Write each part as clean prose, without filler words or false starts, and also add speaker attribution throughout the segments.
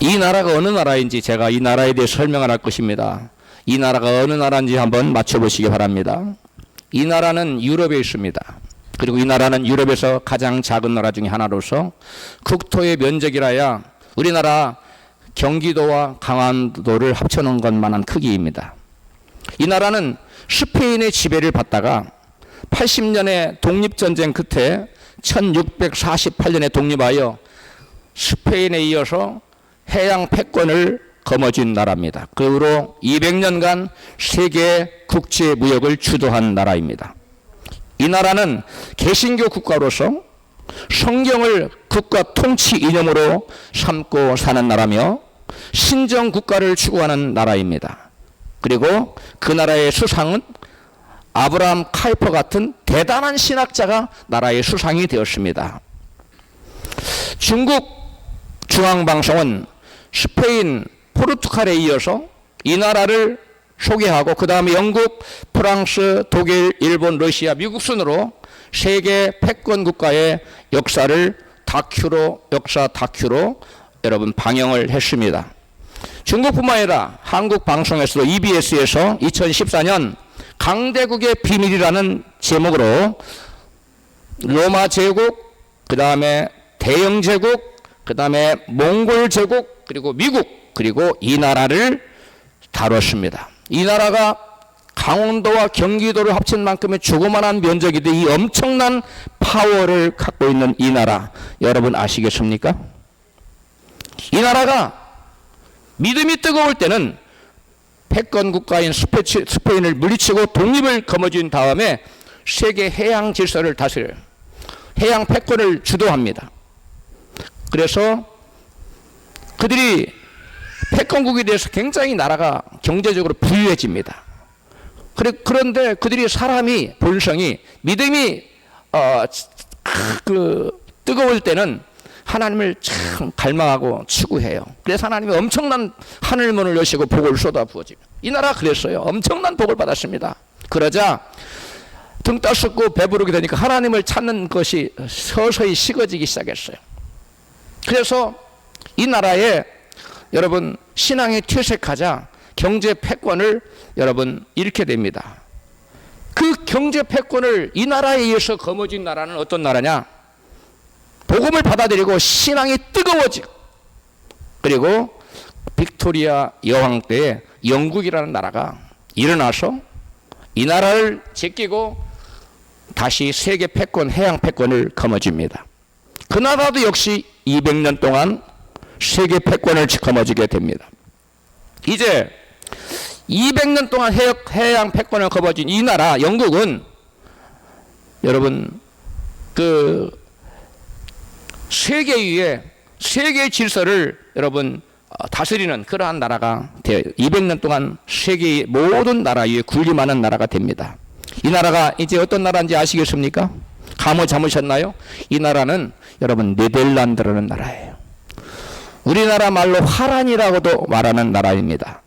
Speaker 1: 이 나라가 어느 나라인지 제가 이 나라에 대해 설명을 할 것입니다. 이 나라가 어느 나라인지 한번 맞춰보시기 바랍니다. 이 나라는 유럽에 있습니다. 그리고 이 나라는 유럽에서 가장 작은 나라 중에 하나로서 국토의 면적이라야 우리나라 경기도와 강원도를 합쳐놓은 것만한 크기입니다. 이 나라는 스페인의 지배를 받다가 80년의 독립전쟁 끝에 1648년에 독립하여 스페인에 이어서 해양 패권을 거머쥔 나라입니다. 그 후로 200년간 세계 국제 무역을 주도한 나라입니다. 이 나라는 개신교 국가로서 성경을 국가 통치 이념으로 삼고 사는 나라며 신정 국가를 추구하는 나라입니다. 그리고 그 나라의 수상은 아브라함 카이퍼 같은 대단한 신학자가 나라의 수상이 되었습니다. 중국 중앙방송은 스페인, 포르투갈에 이어서 이 나라를 소개하고 그 다음에 영국, 프랑스, 독일, 일본, 러시아, 미국 순으로 세계 패권 국가의 역사를 역사 다큐로 여러분 방영을 했습니다. 중국뿐만 아니라 한국 방송에서도 EBS에서 2014년 강대국의 비밀이라는 제목으로 로마 제국, 그 다음에 대영 제국, 그 다음에 몽골 제국, 그리고 미국, 그리고 이 나라를 다뤘습니다. 이 나라가 강원도와 경기도를 합친 만큼의 조그만한 면적인데 이 엄청난 파워를 갖고 있는 이 나라 여러분 아시겠습니까? 이 나라가 믿음이 뜨거울 때는 패권 국가인 스페인을 물리치고 독립을 거머쥔 다음에 세계 해양 질서를 다스려요. 해양 패권을 주도합니다. 그래서 그들이 패권국에 대해서 굉장히 나라가 경제적으로 부유해집니다. 그런데 그들이 사람이 본성이 믿음이 뜨거울 때는 하나님을 참 갈망하고 추구해요. 그래서 하나님이 엄청난 하늘문을 여시고 복을 쏟아 부어집니다. 이 나라 그랬어요. 엄청난 복을 받았습니다. 그러자 등 따숩고 배부르게 되니까 하나님을 찾는 것이 서서히 식어지기 시작했어요. 그래서 이 나라에 여러분 신앙이 퇴색하자 경제 패권을 여러분 잃게 됩니다. 그 경제 패권을 이 나라에 의해서 거머쥔 나라는 어떤 나라냐? 복음을 받아들이고 신앙이 뜨거워지고 그리고 빅토리아 여왕 때에 영국이라는 나라가 일어나서 이 나라를 제끼고 다시 세계 패권, 해양 패권을 거머쥡니다. 그 나라도 역시 200년 동안 세계 패권을 거머쥐게 됩니다. 이제 200년 동안 해양 패권을 거머쥔 이 나라 영국은 여러분 그 세계 위에 세계의 질서를 여러분 다스리는 그러한 나라가 되어요. 200년 동안 세계의 모든 나라 위에 군림하는 나라가 됩니다. 이 나라가 이제 어떤 나라인지 아시겠습니까? 감을 잡으셨나요? 이 나라는 여러분 네덜란드라는 나라예요. 우리나라 말로 화란이라고도 말하는 나라입니다.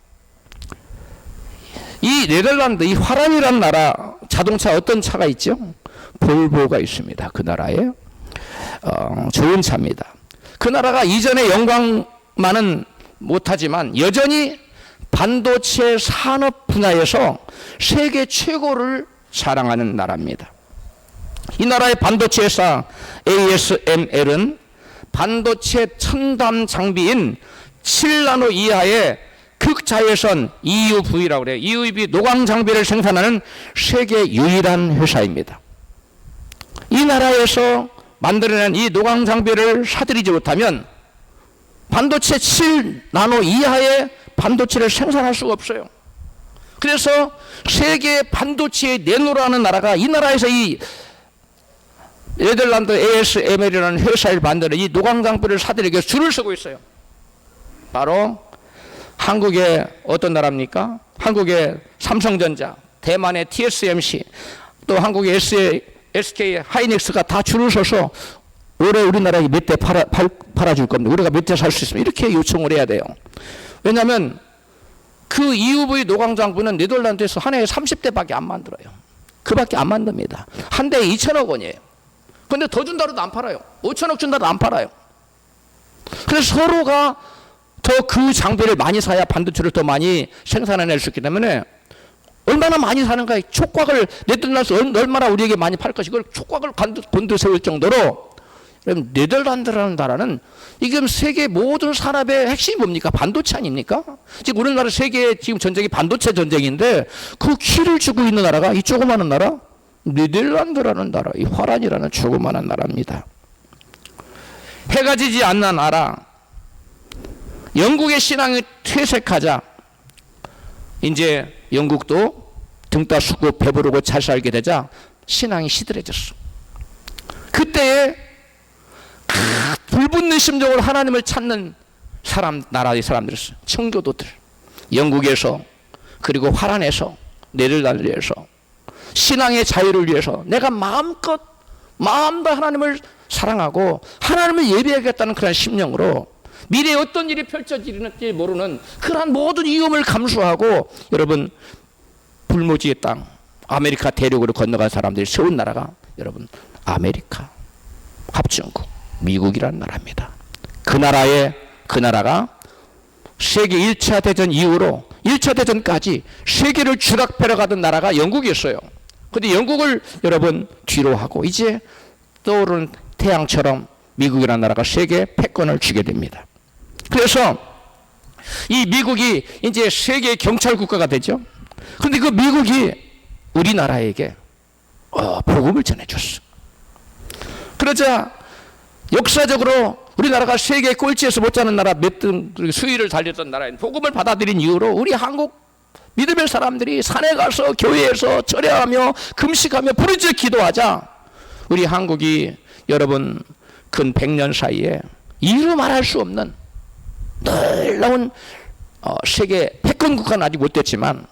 Speaker 1: 이 네덜란드, 이 화란이라는 나라 자동차 어떤 차가 있죠? 볼보가 있습니다. 그 나라에 좋은 차입니다. 그 나라가 이전의 영광만은 못하지만 여전히 반도체 산업 분야에서 세계 최고를 자랑하는 나라입니다. 이 나라의 반도체 회사 ASML은 반도체 첨단 장비인 7나노 이하의 극자외선 EUV라고 그래요. EUV 노광 장비를 생산하는 세계 유일한 회사입니다. 이 나라에서 만들어낸 이 노광 장비를 사들이지 못하면 반도체 7나노 이하의 반도체를 생산할 수가 없어요. 그래서 세계 반도체의 내노라는 나라가 이 나라에서 이 네덜란드 ASML이라는 회사를 만드는 이 노광 장비를 사들이기 위해서 줄을 서고 있어요. 바로 한국의 어떤 나라입니까? 한국의 삼성전자, 대만의 TSMC, 또 한국의 SK 하이닉스가 다 줄을 서서 올해 우리나라에 몇 대 팔아줄 겁니다. 우리가 몇 대 살 수 있으면 이렇게 요청을 해야 돼요. 왜냐하면 그 EUV 노광 장비는 네덜란드에서 한 해에 30대밖에 안 만들어요. 그밖에 안 만듭니다. 한 대에 2천억 원이에요. 근데 더 준다고 해도 안 팔아요. 5천억 준다고 안 팔아요. 그래서 서로가 더 그 장비를 많이 사야 반도체를 더 많이 생산해낼 수 있기 때문에 얼마나 많이 사는가, 촉각을 네덜란드에서 얼마나 우리에게 많이 팔 것이, 그걸 촉각을 곤두세울 정도로. 네덜란드라는 나라는 지금 세계 모든 산업의 핵심이 뭡니까? 반도체 아닙니까? 지금 우리나라 세계 지금 전쟁이 반도체 전쟁인데 그 키를 주고 있는 나라가 이 조그마한 나라, 네덜란드라는 나라, 이 화란이라는 조그마한 나라입니다. 해가 지지 않는 나라, 영국의 신앙이 퇴색하자 이제 영국도 등 따숩고 배부르고 잘 살게 되자 신앙이 시들해졌어. 그때에 불붙는 심정으로 하나님을 찾는 나라의 사람들이었어요. 청교도들, 영국에서 그리고 화란에서 네덜란드에서 신앙의 자유를 위해서 내가 마음껏 마음도 하나님을 사랑하고 하나님을 예배하겠다는 그런 심령으로 미래에 어떤 일이 펼쳐질지 모르는 그러한 모든 위험을 감수하고 여러분 불모지의 땅 아메리카 대륙으로 건너간 사람들이 세운 나라가 여러분 아메리카 합중국 미국이라는 나라입니다. 그 나라가 세계 1차 대전 이후로 1차 대전까지 세계를 주락펴러 가던 나라가 영국이었어요. 그런데 영국을 여러분 뒤로 하고 이제 떠오르는 태양처럼 미국이라는 나라가 세계 패권을 쥐게 됩니다. 그래서 이 미국이 이제 세계 경찰 국가가 되죠. 그런데 그 미국이 우리나라에게 복음을 전해줬어. 그러자 역사적으로 우리나라가 세계 꼴찌에서 못지않은 나라 몇 등 수위를 달렸던 나라인 복음을 받아들인 이후로 우리 한국 믿음의 사람들이 산에 가서 교회에서 절야하며 금식하며 부르짖어 기도하자 우리 한국이 여러분 근 100년 사이에 이루 말할 수 없는 놀라운 세계 패권 국가는 아직 못 됐지만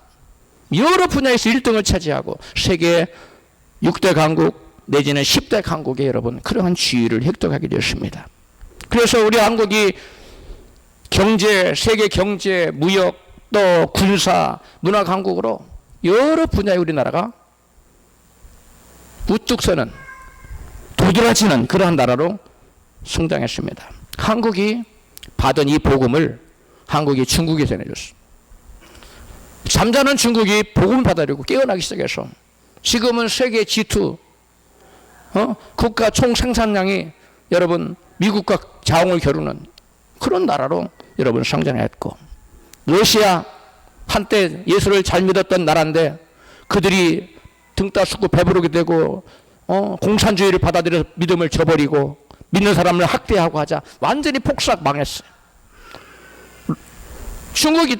Speaker 1: 여러 분야에서 1등을 차지하고 세계 6대 강국 내지는 10대 강국에 여러분 그러한 지위를 획득하게 되었습니다. 그래서 우리 한국이 경제, 세계 경제, 무역, 또 군사, 문화 강국으로 여러 분야에 우리나라가 우뚝 서는 도드라지는 그러한 나라로 성장했습니다. 한국이 받은 이 복음을 한국이 중국에 전해줬어. 잠자는 중국이 복음을 받아들이고 깨어나기 시작해서 지금은 세계 G2 국가 총 생산량이 여러분 미국과 자웅을 겨루는 그런 나라로 여러분 성장했고 러시아 한때 예수를 잘 믿었던 나라인데 그들이 등 따숩고 배부르게 되고 공산주의를 받아들여서 믿음을 저버리고 믿는 사람을 학대하고 하자 완전히 폭삭 망했어요. 중국이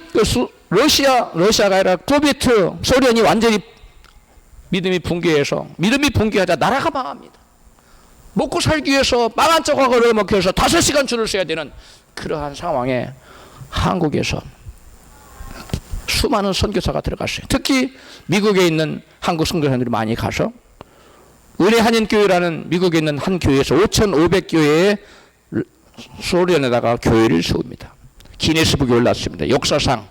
Speaker 1: 러시아가 아니라 소비에트 소련이 완전히 믿음이 붕괴하자 나라가 망합니다. 먹고 살기 위해서 빵 조각을 먹기 위해서 5시간 줄을 서야 되는 그러한 상황에 한국에서 수많은 선교사가 들어갔어요. 특히 미국에 있는 한국 선교사들이 많이 가서 은혜 한인교회라는 미국에 있는 한 교회에서 5,500교회의 소련에다가 교회를 세웁니다. 기네스북에 올랐습니다. 역사상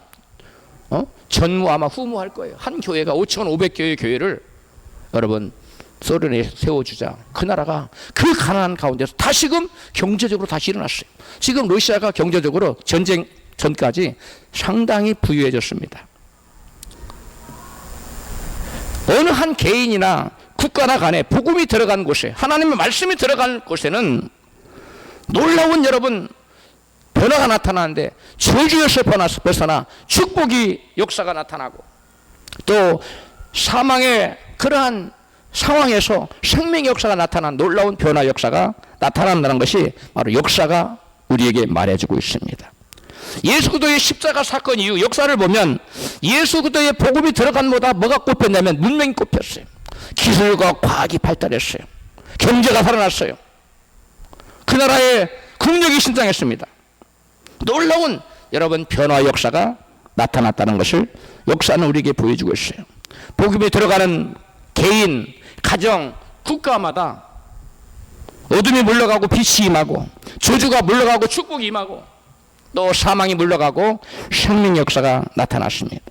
Speaker 1: 전무 아마 후무할 거예요. 한 교회가 5,500교회의 교회를 여러분 소련에 세워주자 그 나라가 그 가난한 가운데서 다시금 경제적으로 다시 일어났어요. 지금 러시아가 경제적으로 전쟁 전까지 상당히 부유해졌습니다. 어느 한 개인이나 국가나 간에 복음이 들어간 곳에 하나님의 말씀이 들어간 곳에는 놀라운 여러분 변화가 나타나는데 저주에서 벗어나 축복이 역사가 나타나고 또 사망의 그러한 상황에서 생명의 역사가 나타난 놀라운 변화 역사가 나타난다는 것이 바로 역사가 우리에게 말해주고 있습니다. 예수 그리스도의 십자가 사건 이후 역사를 보면 예수 그리스도의 복음이 들어간 뭐다 뭐가 꼽혔냐면 문명이 꼽혔어요. 기술과 과학이 발달했어요. 경제가 살아났어요. 그 나라의 국력이 신장했습니다. 놀라운 여러분 변화 역사가 나타났다는 것을 역사는 우리에게 보여주고 있어요. 복음이 들어가는 개인, 가정, 국가마다 어둠이 물러가고 빛이 임하고 저주가 물러가고 축복이 임하고 또 사망이 물러가고 생명 역사가 나타났습니다.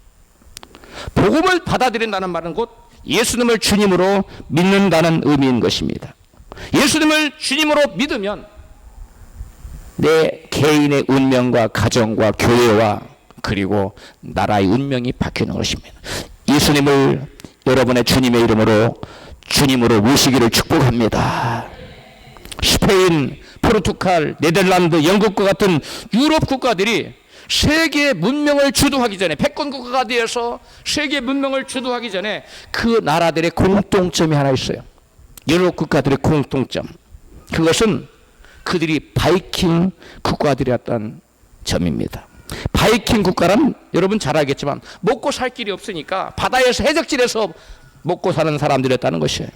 Speaker 1: 복음을 받아들인다는 말은 곧 예수님을 주님으로 믿는다는 의미인 것입니다. 예수님을 주님으로 믿으면 내 개인의 운명과 가정과 교회와 그리고 나라의 운명이 바뀌는 것입니다. 예수님을 여러분의 주님의 이름으로 주님으로 모시기를 축복합니다. 스페인, 포르투갈, 네덜란드, 영국과 같은 유럽 국가들이 세계 문명을 주도하기 전에, 패권 국가가 되어서 세계 문명을 주도하기 전에 그 나라들의 공통점이 하나 있어요. 유럽 국가들의 공통점. 그것은 그들이 바이킹 국가들이었던 점입니다. 바이킹 국가란 여러분 잘 알겠지만 먹고 살 길이 없으니까 바다에서 해적질해서 먹고 사는 사람들이었다는 것이에요.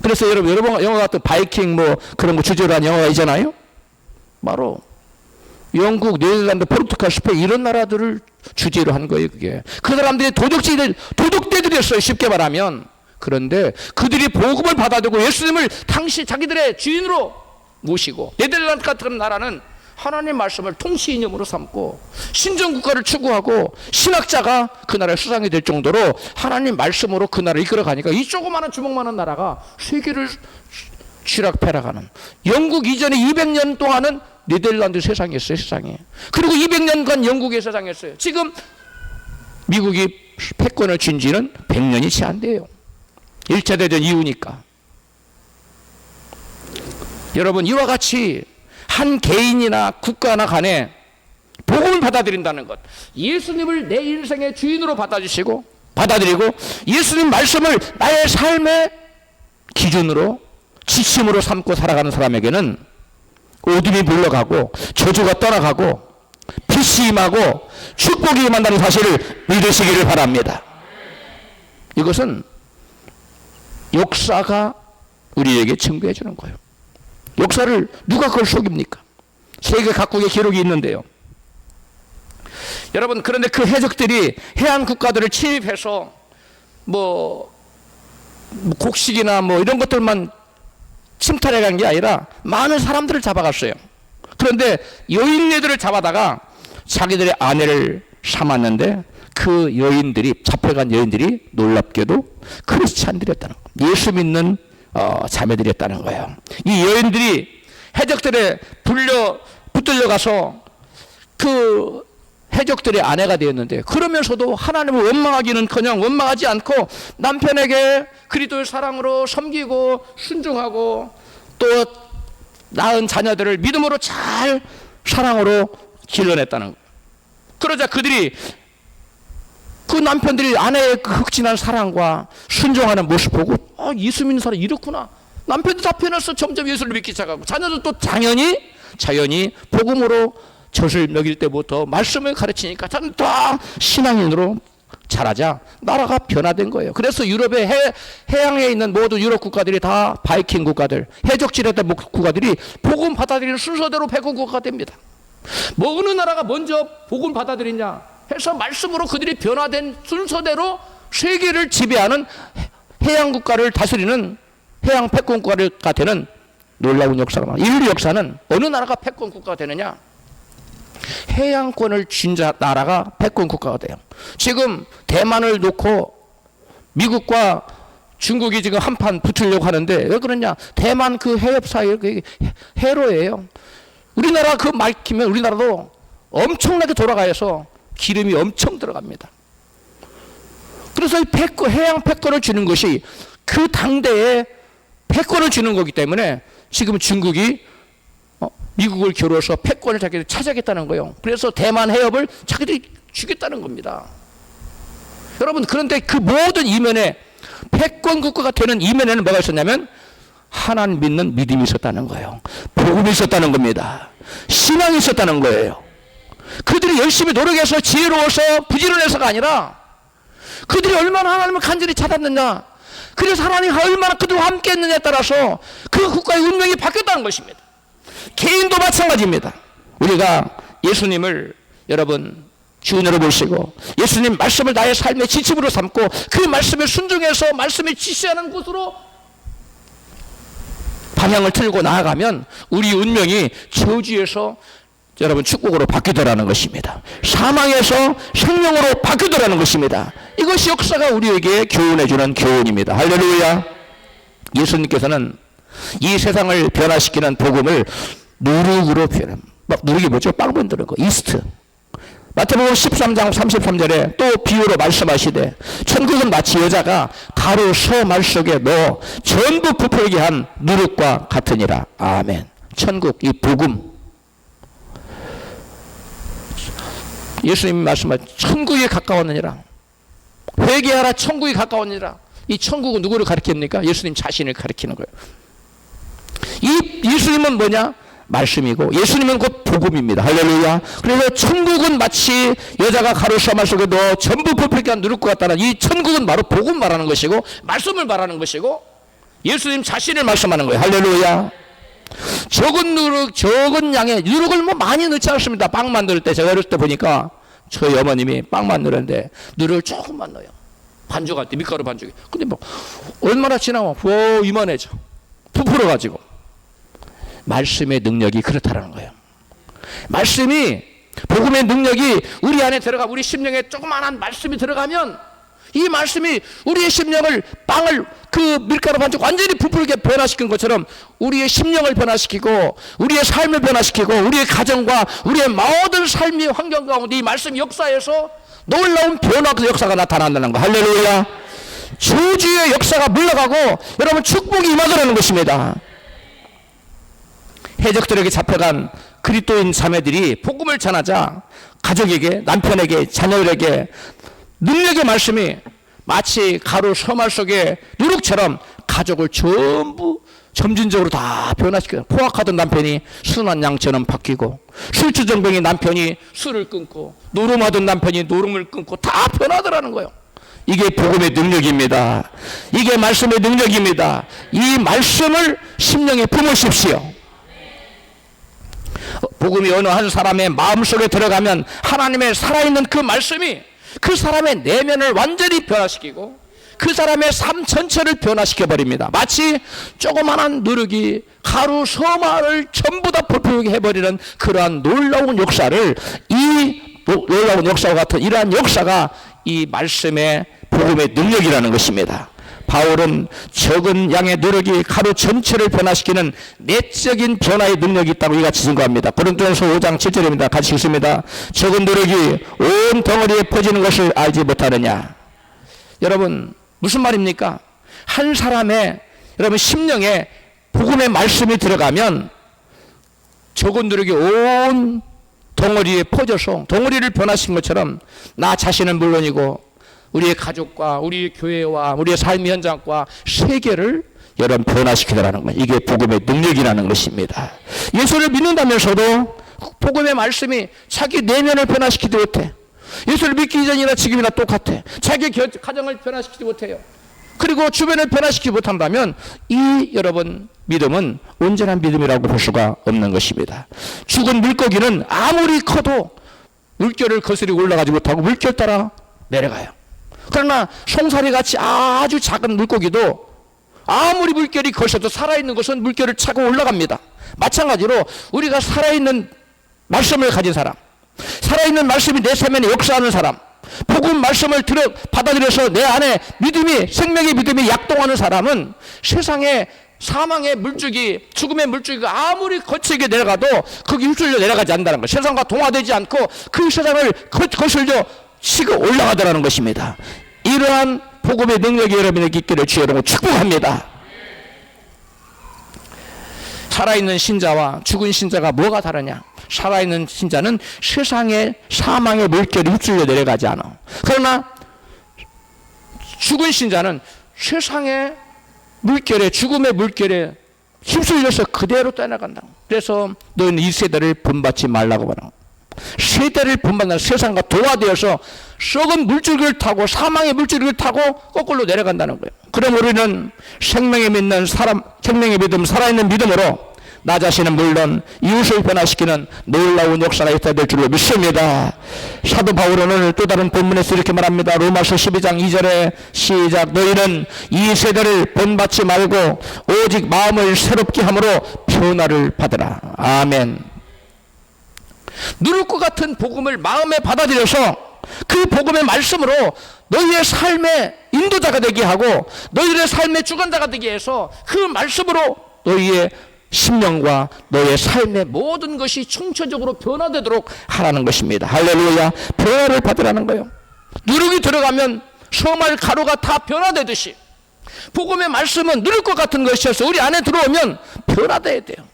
Speaker 1: 그래서 여러분 영화 같은 바이킹 뭐 그런 거 주제로 한 영화가 있잖아요. 바로 영국, 네덜란드, 포르투갈, 스페인 이런 나라들을 주제로 한 거예요. 그게 그 사람들이 도둑대들이었어요, 쉽게 말하면. 그런데 그들이 복음을 받아들고 예수님을 당시 자기들의 주인으로 모시고, 네덜란드 같은 나라는 하나님의 말씀을 통치 이념으로 삼고 신정국가를 추구하고 신학자가 그 나라의 수장이 될 정도로 하나님 말씀으로 그 나라를 이끌어가니까 이 조그마한 주먹만한 나라가 세계를 쥐락펴락하는, 영국 이전에 200년 동안은 네덜란드 세상이었어요, 세상에. 그리고 200년간 영국의 세상이었어요. 지금 미국이 패권을 쥔 지는 100년이 채 안 돼요. 1차 대전 이후니까. 여러분, 이와 같이 한 개인이나 국가나 간에 복음을 받아들인다는 것, 예수님을 내 인생의 주인으로 받아들이고 예수님 말씀을 나의 삶의 기준으로 지침으로 삼고 살아가는 사람에게는 어둠이 물러가고 저주가 떠나가고 빛이 임하고 축복이 임한다는 사실을 믿으시기를 바랍니다. 이것은 역사가 우리에게 증거해 주는 거예요. 역사를 누가 그걸 속입니까? 세계 각국의 기록이 있는데요. 여러분, 그런데 그 해적들이 해안 국가들을 침입해서 뭐 곡식이나 뭐 이런 것들만 침탈해 간 게 아니라 많은 사람들을 잡아갔어요. 그런데 여인네들을 잡아다가 자기들의 아내를 삼았는데 그 여인들이, 잡혀간 여인들이 놀랍게도 크리스찬들이었다는 거예요. 예수 믿는 자매들이었다는 거예요. 이 여인들이 해적들에 붙들려 가서 그 해적들의 아내가 되었는데, 그러면서도 하나님을 원망하기는커녕 원망하지 않고 남편에게 그리스도의 사랑으로 섬기고 순종하고 또 낳은 자녀들을 믿음으로 잘 사랑으로 길러냈다는 거예요. 그러자 그들이, 그 남편들이 아내의 그 흑진한 사랑과 순종하는 모습 보고 예수 믿는 사람이 이렇구나. 남편도 잡혀놔서 점점 예수를 믿기 시작하고 자녀도 또 자연히 복음으로 젖을 먹일 때부터 말씀을 가르치니까 자는 다 신앙인으로 자라자 나라가 변화된 거예요. 그래서 유럽의 해양에 있는 모든 유럽 국가들이 다 바이킹 국가들, 해적질했던 국가들이 복음 받아들이는 순서대로 패권 국가가 됩니다. 뭐 어느 나라가 먼저 복음 받아들이냐 해서 말씀으로 그들이 변화된 순서대로 세계를 지배하는 해양 국가를 다스리는 해양 패권 국가가 되는 놀라운 역사가 많아요. 인류 역사는 어느 나라가 패권 국가가 되느냐? 해양권을 쥔 나라가 패권 국가가 돼요. 지금 대만을 놓고 미국과 중국이 지금 한판 붙으려고 하는데 왜 그러냐? 대만 그 해협 사이에 해로예요. 우리나라 그 막히면 우리나라도 엄청나게 돌아가서 기름이 엄청 들어갑니다. 그래서 이 해양 패권을 주는 것이 그 당대에 패권을 주는 거기 때문에 지금 중국이 미국을 겨루어서 패권을 자기들이 차지하겠다는 거예요. 그래서 대만 해협을 자기들이 주겠다는 겁니다. 여러분, 그런데 그 모든 이면에, 패권 국가가 되는 이면에는 뭐가 있었냐면 하나님 믿는 믿음이 있었다는 거예요. 복음이 있었다는 겁니다. 신앙이 있었다는 거예요. 그들이 열심히 노력해서 지혜로워서 부지런해서가 아니라 그들이 얼마나 하나님을 간절히 찾았느냐, 그래서 하나님이 얼마나 그들과 함께 했느냐에 따라서 그 국가의 운명이 바뀌었다는 것입니다. 개인도 마찬가지입니다. 우리가 예수님을 여러분 주인으로 모시고 예수님 말씀을 나의 삶의 지침으로 삼고 그 말씀에 순종해서 말씀에 지시하는 곳으로 방향을 틀고 나아가면 우리 운명이 저주에서 여러분 축복으로 바뀌더라는 것입니다. 사망에서 생명으로 바뀌더라는 것입니다. 이것이 역사가 우리에게 교훈해 주는 교훈입니다. 할렐루야. 예수님께서는 이 세상을 변화시키는 복음을 누룩으로 표현합니다. 막 누룩이 뭐죠? 빵 만드는 거, 이스트. 마태복음 13장 33절에 또 비유로 말씀하시되 천국은 마치 여자가 가루 소말 속에 넣어 전부 부풀게 한 누룩과 같으니라. 아멘. 천국, 이 복음, 예수님이 말씀하신 천국에 가까웠느니라. 회개하라, 천국이 가까웠느니라. 이 천국은 누구를 가리킵니까? 예수님 자신을 가리키는 거예요. 이 예수님은 뭐냐? 말씀이고 예수님은 곧 복음입니다. 할렐루야. 그래서 천국은 마치 여자가 가루 소말 속에 넣어 전부 부풀게 한 누룩과 같다는, 이 천국은 바로 복음 말하는 것이고 말씀을 말하는 것이고 예수님 자신을 말씀하는 거예요. 할렐루야. 적은 누룩, 적은 양의 누룩을 뭐 많이 넣지 않습니다. 빵 만들 때 제가 어렸을 때 보니까 저희 어머님이 빵 만드는데 누룩을 조금만 넣어요. 반죽할 때 밀가루 반죽이. 근데 뭐 얼마나 지나면 이만해져. 부풀어가지고. 말씀의 능력이 그렇다라는 거예요. 말씀이, 복음의 능력이 우리 안에 들어가, 우리 심령에 조그마한 말씀이 들어가면 이 말씀이 우리의 심령을, 빵을, 그 밀가루 반죽 완전히 부풀게 변화시킨 것처럼 우리의 심령을 변화시키고 우리의 삶을 변화시키고 우리의 가정과 우리의 모든 삶의 환경 가운데 이 말씀 역사에서 놀라운 변화의 역사가 나타난다는 거. 할렐루야. 저주의 역사가 물러가고 여러분 축복이 임하더라는 것입니다. 해적들에게 잡혀간 그리스도인 자매들이 복음을 전하자 가족에게, 남편에게, 자녀들에게 능력의 말씀이 마치 가루 소말 속에 누룩처럼 가족을 전부 점진적으로 다 변화시켜요. 포악하던 남편이 순한 양처럼 바뀌고, 술주정뱅이 남편이 술을 끊고, 노름하던 남편이 노름을 끊고 다 변하더라는 거예요. 이게 복음의 능력입니다. 이게 말씀의 능력입니다. 이 말씀을 심령에 품으십시오. 복음이 어느 한 사람의 마음속에 들어가면 하나님의 살아있는 그 말씀이 그 사람의 내면을 완전히 변화시키고 그 사람의 삶 전체를 변화시켜버립니다. 마치 조그마한 누룩이 가루 서말을 전부 다 부풀게 해버리는 그러한 놀라운 역사를, 이 놀라운 역사와 같은 이러한 역사가 이 말씀의 복음의 능력이라는 것입니다. 바울은 적은 양의 누룩이 가루 전체를 변화시키는 내적인 변화의 능력이 있다고 이같이 증거합니다. 고린도전서 5장 7절입니다. 같이 읽습니다. 적은 누룩이 온 덩어리에 퍼지는 것을 알지 못하느냐. 여러분 무슨 말입니까? 한 사람의 여러분 심령에 복음의 말씀이 들어가면 적은 누룩이 온 덩어리에 퍼져서 덩어리를 변화시킨 것처럼 나 자신은 물론이고 우리의 가족과 우리의 교회와 우리의 삶의 현장과 세계를 여러분 변화시키더라는 거예요. 이게 복음의 능력이라는 것입니다. 예수를 믿는다면서도 복음의 말씀이 자기 내면을 변화시키지 못해. 예수를 믿기 이전이나 지금이나 똑같아. 자기 가정을 변화시키지 못해요. 그리고 주변을 변화시키지 못한다면 이 여러분 믿음은 온전한 믿음이라고 볼 수가 없는 것입니다. 죽은 물고기는 아무리 커도 물결을 거스르고 올라가지 못하고 물결 따라 내려가요. 그러나 송사리같이 아주 작은 물고기도 아무리 물결이 거쳐도 살아있는 것은 물결을 차고 올라갑니다. 마찬가지로 우리가 살아있는 말씀을 가진 사람, 살아있는 말씀이 내 세면에 역사하는 사람, 복음 말씀을 받아들여서 내 안에 믿음이, 생명의 믿음이 약동하는 사람은 세상에 사망의 물줄기, 죽음의 물줄기가 아무리 거칠게 내려가도 거기 휩쓸려 내려가지 않는다는 거예요. 세상과 동화되지 않고 그 세상을 거슬려 치고 올라가더라는 것입니다. 이러한 복음의 능력이 여러분에게 있기를 주의 이름으로 축복합니다. 살아있는 신자와 죽은 신자가 뭐가 다르냐? 살아있는 신자는 세상의 사망의 물결이 휩쓸려 내려가지 않아. 그러나 죽은 신자는 세상의 물결에, 죽음의 물결에 휩쓸려서 그대로 떠나간다. 그래서 너희는 이 세대를 본받지 말라고 말하고, 세대를 본받는 세상과 동화되어서 썩은 물줄기를 타고 사망의 물줄기를 타고 거꾸로 내려간다는 거예요. 그럼 우리는 생명에 믿는 사람, 생명의 믿음, 살아있는 믿음으로 나 자신은 물론 이웃을 변화시키는 놀라운 역사가 있어야 될 줄로 믿습니다. 사도 바울은 오늘 또 다른 본문에서 이렇게 말합니다. 로마서 12장 2절에 시작. 너희는 이 세대를 본받지 말고 오직 마음을 새롭게 함으로 변화를 받으라. 아멘. 누룩과 같은 복음을 마음에 받아들여서 그 복음의 말씀으로 너희의 삶의 인도자가 되게 하고 너희들의 삶의 주관자가 되게 해서 그 말씀으로 너희의 심령과 너의 삶의 모든 것이 총체적으로 변화되도록 하라는 것입니다. 할렐루야. 변화를 받으라는 거예요. 누룩이 들어가면 서말 가루가 다 변화되듯이 복음의 말씀은 누릴 것 같은 것이어서 우리 안에 들어오면 변화돼야 돼요.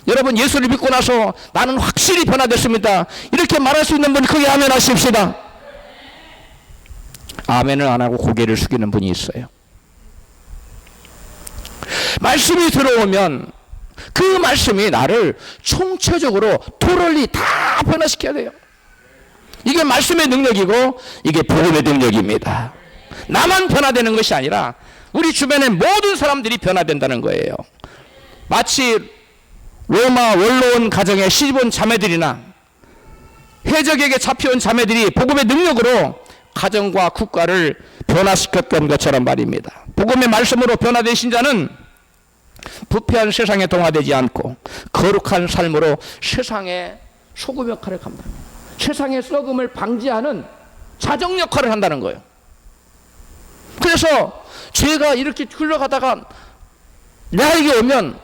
Speaker 1: 여러분, 예수를 믿고 나서 나는 확실히 변화됐습니다, 이렇게 말할 수 있는 분 크게 아멘 하십시다. 아멘을 안 하고 고개를 숙이는 분이 있어요. 말씀이 들어오면 그 말씀이 나를 총체적으로 토럴리 다 변화시켜야 돼요. 이게 말씀의 능력이고 이게 복음의 능력입니다. 나만 변화되는 것이 아니라 우리 주변의 모든 사람들이 변화된다는 거예요. 마치 로마 원로원 가정의 시집온 자매들이나 해적에게 잡혀온 자매들이 복음의 능력으로 가정과 국가를 변화시켰던 것처럼 말입니다. 복음의 말씀으로 변화되신 자는 부패한 세상에 동화되지 않고 거룩한 삶으로 세상의 소금 역할을 감당합니다. 세상의 썩음을 방지하는 자정 역할을 한다는 거예요. 그래서 죄가 이렇게 흘러가다가 나에게 오면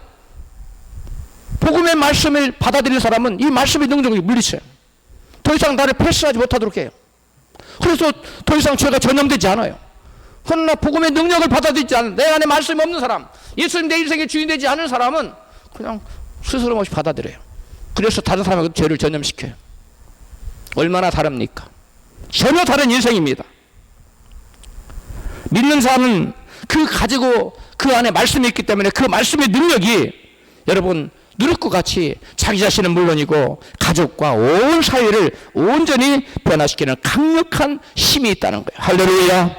Speaker 1: 복음의 말씀을 받아들이는 사람은 이 말씀의 능력을 물리쳐요. 더 이상 나를 패스하지 못하도록 해요. 그래서 더 이상 죄가 전염되지 않아요. 그러나 복음의 능력을 받아들이지 않는, 내 안에 말씀이 없는 사람, 예수님 내 인생의 주인 되지 않은 사람은 그냥 스스럼 없이 받아들여요. 그래서 다른 사람에게 죄를 전염시켜요. 얼마나 다릅니까? 전혀 다른 인생입니다. 믿는 사람은 그 가지고 그 안에 말씀이 있기 때문에 그 말씀의 능력이 여러분 누룩과 같이 자기 자신은 물론이고 가족과 온 사회를 온전히 변화시키는 강력한 힘이 있다는 거예요. 할렐루야.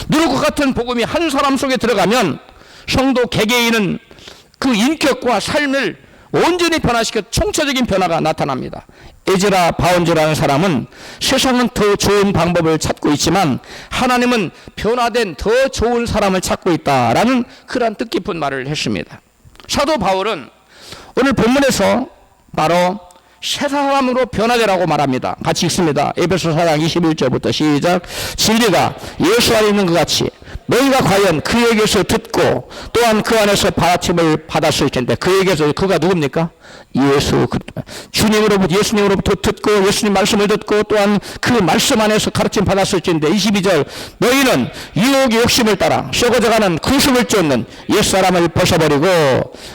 Speaker 1: 누룩과 같은 복음이 한 사람 속에 들어가면 성도 개개인은 그 인격과 삶을 온전히 변화시켜 총체적인 변화가 나타납니다. 에즈라 바운즈라는 사람은 세상은 더 좋은 방법을 찾고 있지만 하나님은 변화된 더 좋은 사람을 찾고 있다라는 그런 뜻깊은 말을 했습니다. 사도 바울은 오늘 본문에서 바로 새 사람으로 변화되라고 말합니다. 같이 읽습니다. 에베소 4장 21절부터 시작. 진리가 예수 안에 있는 것 같이 너희가 과연 그에게서 듣고 또한 그 안에서 받아침을 받았을 텐데, 그에게서, 그가 누굽니까? 예수, 주님으로부터, 예수님으로부터 듣고 예수님 말씀을 듣고 또한 그 말씀 안에서 가르침 받았을 텐데, 22절 너희는 유혹의 욕심을 따라 썩어져가는 구습을 쫓는 옛사람을 벗어버리고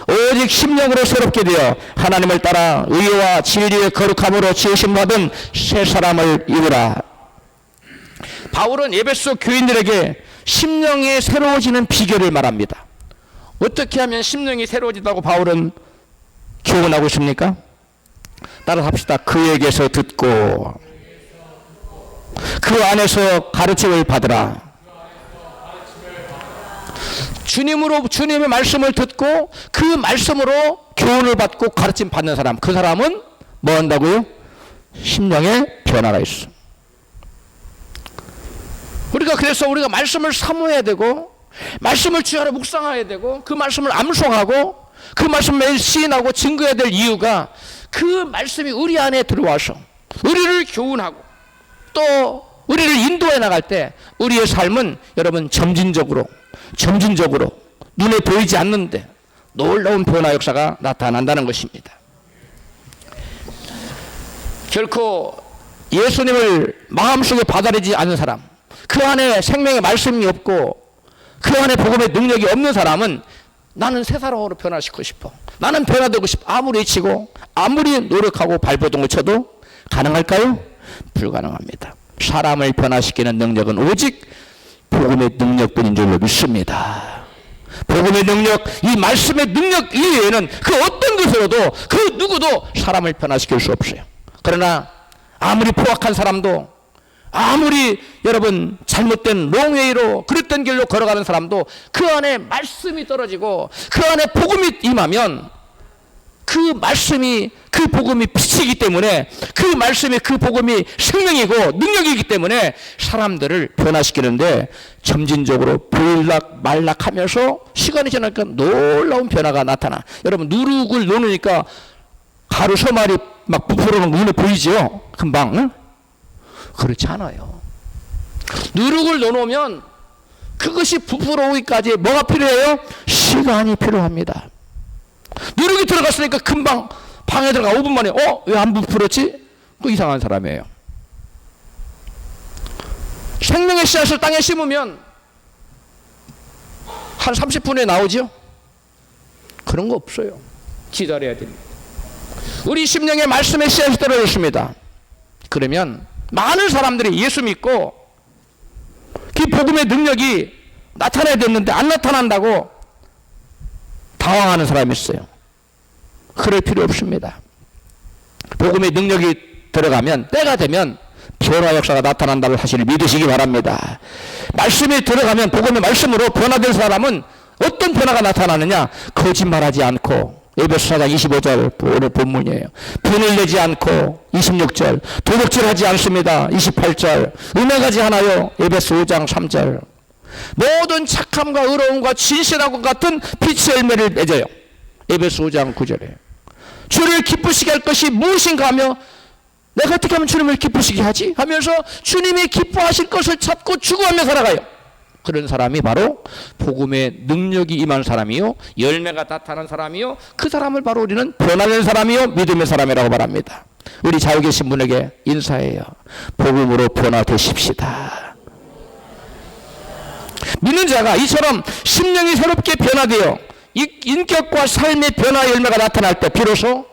Speaker 1: 오직 심령으로 새롭게 되어 하나님을 따라 의와 진리의 거룩함으로 지으심받은 새 사람을 입으라. 바울은 에베소 교인들에게 심령이 새로워지는 비결을 말합니다. 어떻게 하면 심령이 새로워진다고 바울은 교훈하고 있습니까? 따라 합시다. 그에게서 듣고 그 안에서 가르침을 받으라. 주님의 말씀을 듣고 그 말씀으로 교훈을 받고 가르침 받는 사람, 그 사람은 뭐 한다고요? 심령의 변화가 있어. 그래서 우리가 말씀을 사모해야 되고 말씀을 주야로 묵상해야 되고 그 말씀을 암송하고 그 말씀을 매일 시인하고 증거해야 될 이유가 그 말씀이 우리 안에 들어와서 우리를 교훈하고 또 우리를 인도해 나갈 때 우리의 삶은 여러분 점진적으로 눈에 보이지 않는데 놀라운 변화 역사가 나타난다는 것입니다. 결코 예수님을 마음속에 받아들이지 않는 사람, 그 안에 생명의 말씀이 없고 그 안에 복음의 능력이 없는 사람은 나는 새 사람으로 변화시키고 싶어, 나는 변화되고 싶어, 아무리 외치고 아무리 노력하고 발버둥을 쳐도 가능할까요? 불가능합니다. 사람을 변화시키는 능력은 오직 복음의 능력뿐인 줄로 믿습니다. 복음의 능력, 이 말씀의 능력 이외에는 그 어떤 것으로도 그 누구도 사람을 변화시킬 수 없어요. 그러나 아무리 포악한 사람도, 아무리 여러분 잘못된 롱웨이로 그랬던 길로 걸어가는 사람도 그 안에 말씀이 떨어지고 그 안에 복음이 임하면 그 말씀이, 그 복음이 빛이기 때문에 그 말씀이, 그 복음이 생명이고 능력이기 때문에 사람들을 변화시키는데 점진적으로 보일락 말락하면서 시간이 지나니까 놀라운 변화가 나타나. 여러분 누룩을 놓으니까 가루 소말이 막 부풀어오는 거 눈에 보이죠? 금방. 응? 그렇지 않아요. 누룩을 넣어놓으면 그것이 부풀어오기까지 뭐가 필요해요? 시간이 필요합니다. 누룩이 들어갔으니까 금방 방에 들어가 5분 만에 왜 안 부풀었지? 그 이상한 사람이에요. 생명의 씨앗을 땅에 심으면 한 30분에 나오죠? 그런 거 없어요. 기다려야 됩니다. 우리 심령의 말씀의 씨앗이 떨어졌습니다. 그러면 많은 사람들이 예수 믿고 그 복음의 능력이 나타나야 됐는데 안 나타난다고 당황하는 사람이 있어요. 그럴 필요 없습니다. 복음의 능력이 들어가면 때가 되면 변화 역사가 나타난다는 사실을 믿으시기 바랍니다. 말씀이 들어가면 복음의 말씀으로 변화된 사람은 어떤 변화가 나타나느냐? 거짓말하지 않고, 에베소 4장 25절 오늘 본문이에요. 분을 내지 않고 26절, 도둑질하지 않습니다. 28절, 음행하지 않아요. 에베소 5장 3절. 모든 착함과 의로움과 진실하고 같은 빛의 열매를 맺어요. 에베소 5장 9절에 주를 기쁘시게 할 것이 무엇인가 하며 내가 어떻게 하면 주님을 기쁘시게 하지? 하면서 주님이 기뻐하실 것을 찾고 추구하며 살아가요. 그런 사람이 바로 복음의 능력이 임한 사람이요, 열매가 나타난 사람이요, 그 사람을 바로 우리는 변화된 사람이요, 믿음의 사람이라고 말합니다. 우리 자유 계신 분에게 인사해요. 복음으로 변화되십시다. 믿는 자가 이처럼 심령이 새롭게 변화되어 인격과 삶의 변화 열매가 나타날 때 비로소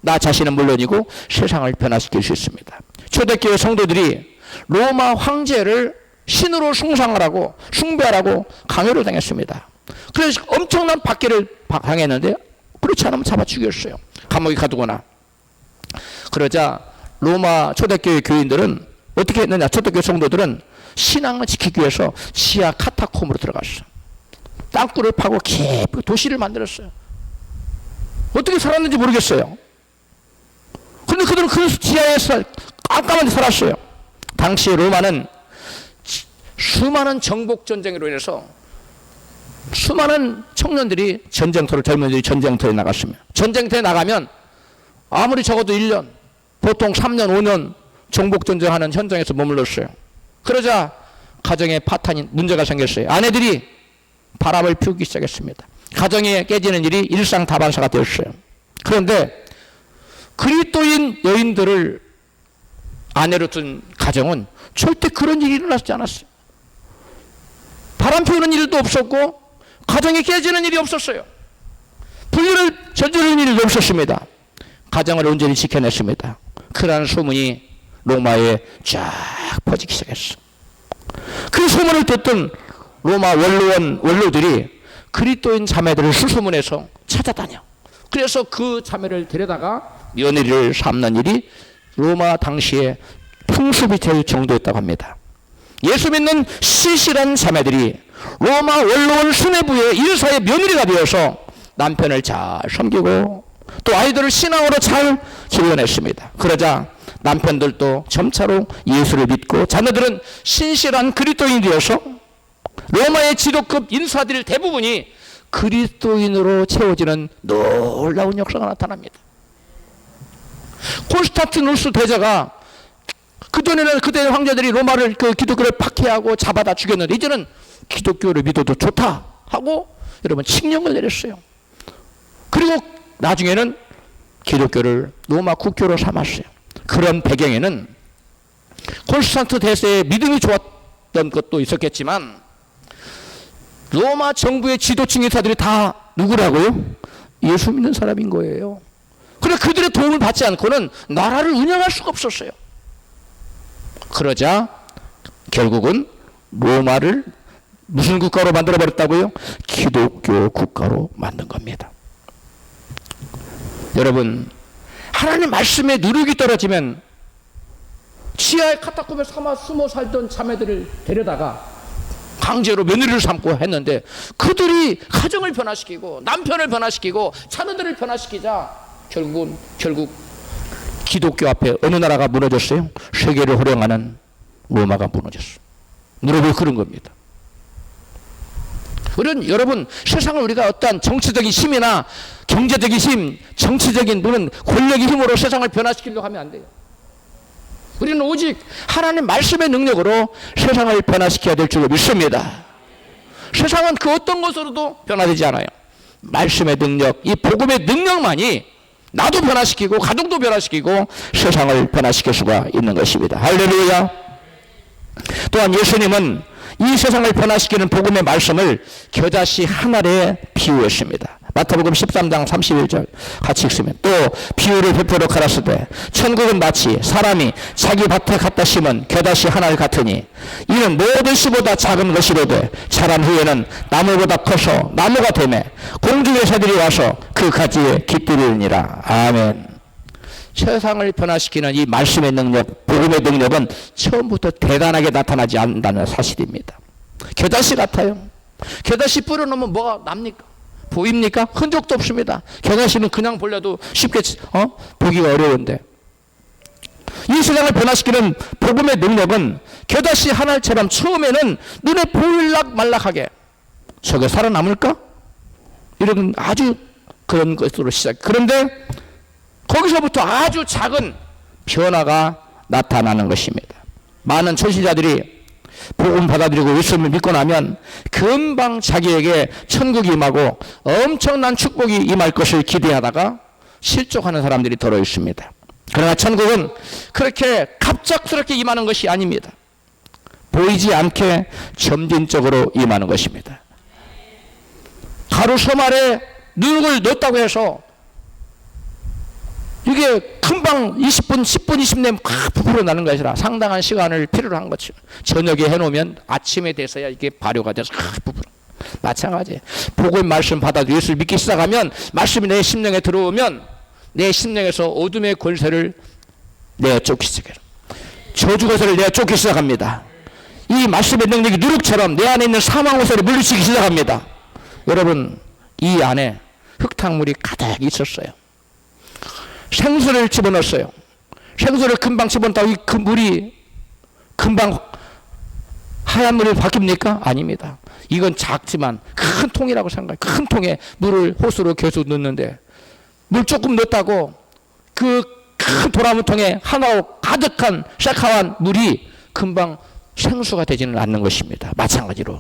Speaker 1: 나 자신은 물론이고 세상을 변화시킬 수 있습니다. 초대교회 성도들이 로마 황제를 신으로 숭상하라고 숭배하라고 강요를 당했습니다. 그래서 엄청난 박해를 당했는데 그렇지 않으면 잡아 죽였어요. 감옥에 가두거나. 그러자 로마 초대교회 교인들은 어떻게 했느냐? 초대교회 성도들은 신앙을 지키기 위해서 지하 카타콤으로 들어갔어요. 땅굴을 파고 깊이 도시를 만들었어요. 어떻게 살았는지 모르겠어요. 그런데 그들은 그 지하에서 깜깜한 데 살았어요. 당시 로마는 수많은 정복 전쟁으로 인해서 수많은 청년들이 전쟁터를, 젊은이들이 전쟁터에 나갔습니다. 전쟁터에 나가면 아무리 적어도 1년, 보통 3년, 5년 정복 전쟁하는 현장에서 머물렀어요. 그러자 가정에 파탄이 문제가 생겼어요. 아내들이 바람을 피우기 시작했습니다. 가정에 깨지는 일이 일상다반사가 되었어요. 그런데 그리스도인 여인들을 아내로 둔 가정은 절대 그런 일이 일어나지 않았어요. 바람 피우는 일도 없었고 가정이 깨지는 일이 없었어요. 불륜을 저지르는 일도 없었습니다. 가정을 온전히 지켜냈습니다. 그러한 소문이 로마에 쫙 퍼지기 시작했어. 그 소문을 듣던 로마 원로들이 그리스도인 자매들을 수소문해서 찾아다녀. 그래서 그 자매를 데려다가 며느리를 삼는 일이 로마 당시에 풍습이 될 정도였다고 합니다. 예수 믿는 신실한 자매들이 로마 원로원 수뇌부의 인사의 며느리가 되어서 남편을 잘 섬기고 또 아이들을 신앙으로 잘 길러냈습니다. 그러자 남편들도 점차로 예수를 믿고 자녀들은 신실한 그리스도인이 되어서 로마의 지도급 인사들 대부분이 그리스도인으로 채워지는 놀라운 역사가 나타납니다. 콘스탄티누스 대제가 그전에는 그때 황제들이 로마를 기독교를 박해하고 잡아다 죽였는데 이제는 기독교를 믿어도 좋다 하고 여러분 칙령을 내렸어요. 그리고 나중에는 기독교를 로마 국교로 삼았어요. 그런 배경에는 콘스탄트 대제의 믿음이 좋았던 것도 있었겠지만 로마 정부의 지도층 인사들이 다 누구라고요? 예수 믿는 사람인 거예요. 그래 그들의 도움을 받지 않고는 나라를 운영할 수가 없었어요. 그러자 결국은 로마를 무슨 국가로 만들어버렸다고요? 기독교 국가로 만든 겁니다. 여러분 하나님 말씀에 누룩이 떨어지면 지하의 카타콤에 숨어 살던 자매들을 데려다가 강제로 며느리를 삼고 했는데 그들이 가정을 변화시키고 남편을 변화시키고 자녀들을 변화시키자 결국 기독교 앞에 어느 나라가 무너졌어요? 세계를 호령하는 로마가 무너졌어요. 누룩이 그런 겁니다. 여러분 세상을 우리가 어떠한 정치적인 힘이나 경제적인 힘, 정치적인 또는 권력의 힘으로 세상을 변화시키려고 하면 안 돼요. 우리는 오직 하나님 말씀의 능력으로 세상을 변화시켜야 될 줄로 믿습니다. 세상은 그 어떤 것으로도 변화되지 않아요. 말씀의 능력, 이 복음의 능력만이 나도 변화시키고 가족도 변화시키고 세상을 변화시킬 수가 있는 것입니다. 할렐루야. 또한 예수님은 이 세상을 변화시키는 복음의 말씀을 겨자씨 한 알에 비유했습니다. 마태복음 13장 31절 같이 읽으면 또 비유를 베풀어 가라사대 천국은 마치 사람이 자기 밭에 갖다 심은 겨자씨 한 알 같으니 이는 모든 씨보다 작은 것이로되 자란 후에는 나무보다 커서 나무가 되매 공중의 새들이 와서 그 가지에 깃들이니라. 아멘. 세상을 변화시키는 이 말씀의 능력, 복음의 능력은 처음부터 대단하게 나타나지 않는다는 사실입니다. 겨자씨 같아요. 겨자씨 뿌려놓으면 뭐가 납니까? 보입니까? 흔적도 없습니다. 겨자씨는 그냥 볼려도 쉽게 보기가 어려운데 이 세상을 변화시키는 복음의 능력은 겨자씨 한 알처럼 처음에는 눈에 보일락 말락하게 저게 살아남을까? 이런 아주 그런 것으로 시작. 그런데 거기서부터 아주 작은 변화가 나타나는 것입니다. 많은 초신자들이 복음 받아들이고 예수님을 믿고 나면 금방 자기에게 천국이 임하고 엄청난 축복이 임할 것을 기대하다가 실족하는 사람들이 더러 있습니다. 그러나 천국은 그렇게 갑작스럽게 임하는 것이 아닙니다. 보이지 않게 점진적으로 임하는 것입니다. 가루 소말에 누룩을 넣었다고 해서 이게 금방 20분, 10분, 20분 막 부풀어 나는 것이 아니라 상당한 시간을 필요로 한 거죠. 저녁에 해놓으면 아침에 돼서야 이게 발효가 돼서 부풀어. 마찬가지예요. 복음 말씀 받아도 예수를 믿기 시작하면 말씀이 내 심령에 들어오면 내 심령에서 어둠의 권세를 내쫓기 시작해요. 저주 권세를 내쫓기 시작합니다. 이 말씀의 능력이 누룩처럼 내 안에 있는 사망 권세를 물리치기 시작합니다. 여러분, 이 안에 흙탕물이 가득 있었어요. 생수를 집어넣었어요. 생수를 금방 집어넣었다고 그 물이 금방 하얀 물이 바뀝니까? 아닙니다. 이건 작지만 큰 통이라고 생각해요. 큰 통에 물을 호수로 계속 넣는데 물 조금 넣었다고 그 큰 도라무통에 하나로 가득한 새카만 물이 금방 생수가 되지는 않는 것입니다. 마찬가지로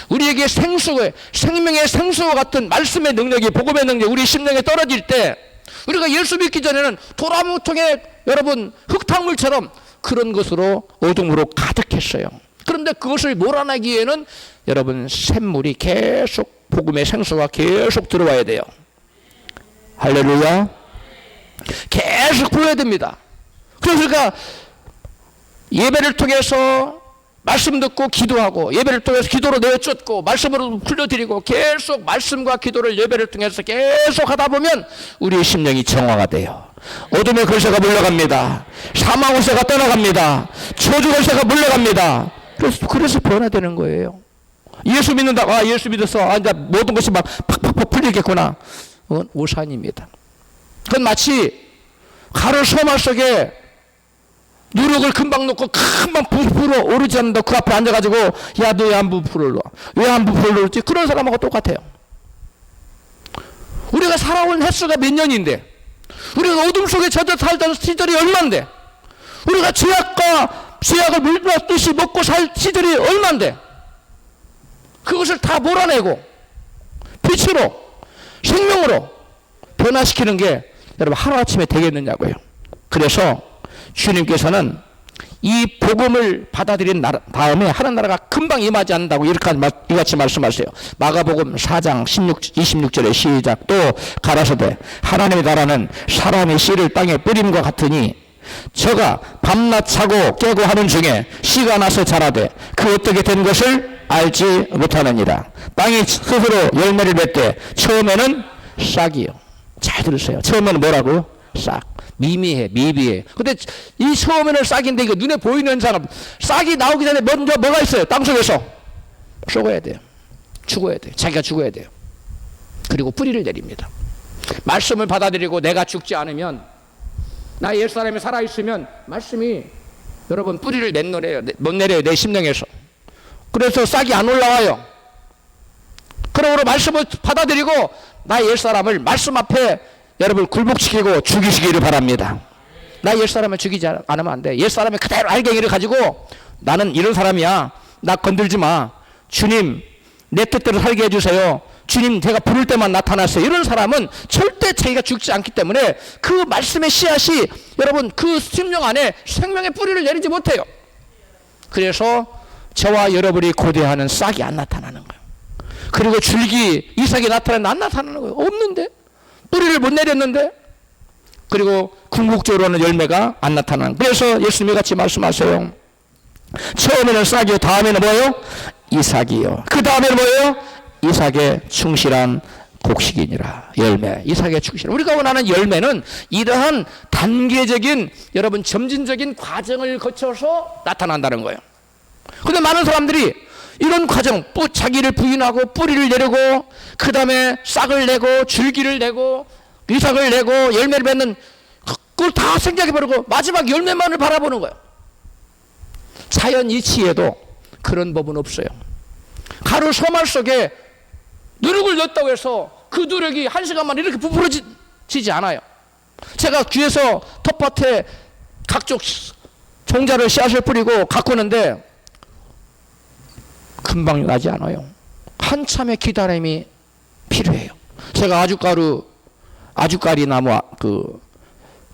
Speaker 1: 우리에게 생명의 생수와 같은 말씀의 능력이 복음의 능력이 우리 심령에 떨어질 때 우리가 예수 믿기 전에는 도라무통에 여러분 흙탕물처럼 그런 것으로 어둠으로 가득했어요. 그런데 그것을 몰아내기에는 여러분 샘물이 계속 복음의 생수가 계속 들어와야 돼요. 할렐루야. 계속 부어야 됩니다. 그러니까 예배를 통해서 말씀 듣고 기도하고 예배를 통해서 기도로 내쫓고 말씀으로 풀려드리고 계속 말씀과 기도를 예배를 통해서 계속 하다 보면 우리의 심령이 정화가 돼요. 어둠의 권세가 물러갑니다. 사망 권세가 떠나갑니다. 저주 권세가 물러갑니다. 그래서 변화되는 거예요. 예수 믿는다고 예수 믿었어 이제 모든 것이 막 팍팍팍 풀리겠구나. 그건 오산입니다. 그건 마치 가루 소말 속에 누룩을 금방 넣고 금방 부풀어 오르지 않는다. 그 앞에 앉아가지고 야 너 왜 안 부풀어? 왜 안 부풀어지? 그런 사람하고 똑같아요. 우리가 살아온 횟수가 몇 년인데 우리가 어둠 속에 젖어 살던 시절이 얼만데 우리가 죄악을 물받듯이 먹고 살 시절이 얼만데 그것을 다 몰아내고 빛으로 생명으로 변화시키는 게 여러분 하루아침에 되겠느냐고요. 그래서 주님께서는 이 복음을 받아들인 다음에 하는 나라가 금방 임하지 않는다고 이같이 말씀하세요. 마가복음 4장 26절에 시작. 또 가라사대 하나님의 나라는 사람의 씨를 땅에 뿌림과 같으니 저가 밤낮 자고 깨고 하는 중에 씨가 나서 자라되 그 어떻게 된 것을 알지 못하느니라. 땅이 스스로 열매를 맺되 처음에는 싹이요. 잘 들으세요. 처음에는 뭐라고요? 싹. 미비해. 근데 이 처음에는 싹인데 이거 눈에 보이는 사람 싹이 나오기 전에 먼저 뭐가 있어요? 땅속에서 죽어야 돼요. 자기가 죽어야 돼요. 그리고 뿌리를 내립니다. 말씀을 받아들이고 내가 죽지 않으면 나 옛사람이 살아있으면 말씀이 여러분 뿌리를 못 내려요. 내 심령에서. 그래서 싹이 안 올라와요. 그러므로 말씀을 받아들이고 나 옛사람을 말씀 앞에 여러분 굴복시키고 죽이시기를 바랍니다. 나 옛사람을 죽이지 않으면 안 돼. 옛사람의 그대로 알갱이를 가지고 나는 이런 사람이야. 나 건들지 마. 주님 내 뜻대로 살게 해주세요. 주님 제가 부를 때만 나타났어요. 이런 사람은 절대 자기가 죽지 않기 때문에 그 말씀의 씨앗이 여러분 그 심령 안에 생명의 뿌리를 내리지 못해요. 그래서 저와 여러분이 고대하는 싹이 안 나타나는 거예요. 그리고 줄기 이삭이 나타나는데 안 나타나는 거예요. 없는데 뿌리를 못 내렸는데. 그리고 궁극적으로는 열매가 안 나타나는 거예요. 그래서 예수님이 같이 말씀하세요. 처음에는 싹이요, 다음에는 뭐예요? 이삭이요. 그 다음에는 뭐예요? 이삭의 충실한 곡식이니라. 열매, 이삭의 충실. 우리가 원하는 열매는 이러한 단계적인 여러분 점진적인 과정을 거쳐서 나타난다는 거예요. 근데 많은 사람들이 이런 과정, 자기를 부인하고 뿌리를 내리고 그 다음에 싹을 내고 줄기를 내고 이삭을 내고 열매를 맺는 그걸 다 생각해버리고 마지막 열매만을 바라보는 거예요. 자연 이치에도 그런 법은 없어요. 가루 소말 속에 누룩을 넣었다고 해서 그 누룩이 한 시간만 이렇게 부풀어지지 않아요. 제가 귀에서 텃밭에 각종 종자를 씨앗을 뿌리고 가꾸는데 금방 나지 않아요. 한참의 기다림이 필요해요. 제가 아주까리 나무